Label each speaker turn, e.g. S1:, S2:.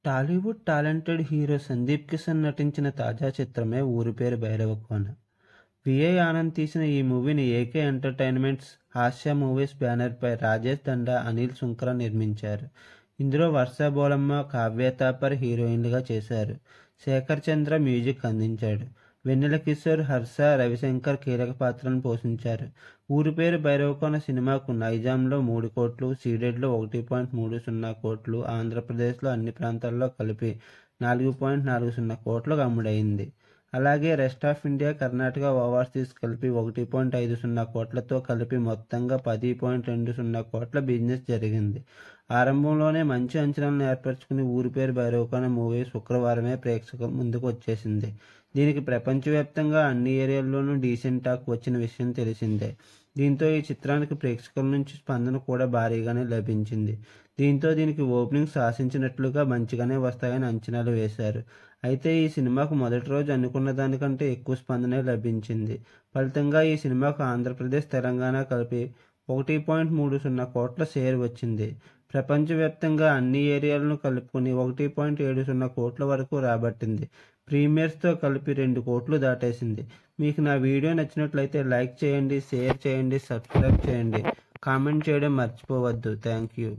S1: Tollywood talented hero Sandeep Kishan నటించిన తాజా చిత్రమే ఊరి పేరు భైరవకోన. విఐ ఆనంద్ తీసిన ఈ మూవీని ఏకే ఎంటర్టైన్మెంట్స్, హాస్య మూవీస్ బ్యానర్పై రాజేష్ దండా, అనిల్ సుంకర నిర్మించారు. ఇందులో వర్ష బోలమ్మ, కావ్య థాపర్ హీరోయిన్లుగా చేశారు. శేఖర్ చంద్ర మ్యూజిక్ అందించాడు. వెన్నెల కిషోర్, హర్ష, రవిశంకర్ కీలక పాత్రలను పోషించారు. ఊరి పేరు భైరవకోన సినిమాకు నైజాంలో 3 కోట్లు, సీడెడ్లో 1.30 కోట్లు, ఆంధ్రప్రదేశ్లో అన్ని ప్రాంతాల్లో కలిపి 4.40 కోట్లకు అమ్ముడైంది. అలాగే rest of India, Karnataka, overseas కలిపి 1.50 కోట్లతో కలిపి మొత్తంగా 10.20 కోట్ల బిజినెస్ జరిగింది. ఆరంభంలోనే మంచి అంచనాలను ఏర్పరచుకుని ఊరి పేరు భైరవకోన మూవీ శుక్రవారమే ప్రేక్షకుల ముందుకు వచ్చేసింది. దీనికి ప్రపంచవ్యాప్తంగా అన్ని ఏరియాల్లోనూ డీసెంట్ టాక్ వచ్చిన విషయం తెలిసిందే. దీంతో ఈ చిత్రానికి ప్రేక్షకుల నుంచి స్పందన కూడా భారీగానే లభించింది. దీంతో దీనికి ఓపెనింగ్స్ ఆశించినట్లుగా మంచిగానే వస్తాయని అంచనాలు వేశారు. అయితే ఈ సినిమాకు మొదటి రోజు అనుకున్న దానికంటే ఎక్కువ స్పందనే లభించింది. ఫలితంగా ఈ సినిమాకు ఆంధ్రప్రదేశ్, తెలంగాణ కలిపి 1.30 కోట్ల షేర్ వచ్చింది. ప్రపంచవ్యాప్తంగా అన్ని ఏరియాలను కలుపుకొని 1.70 కోట్ల వరకు రాబట్టింది. ప్రీమియర్స్తో కలిపి 2 కోట్లు దాటేసింది. మీకు నా వీడియో నచ్చినట్లయితే లైక్ చేయండి, షేర్ చేయండి, సబ్స్క్రైబ్ చేయండి, కామెంట్ చేయడం మర్చిపోవద్దు. Thank you.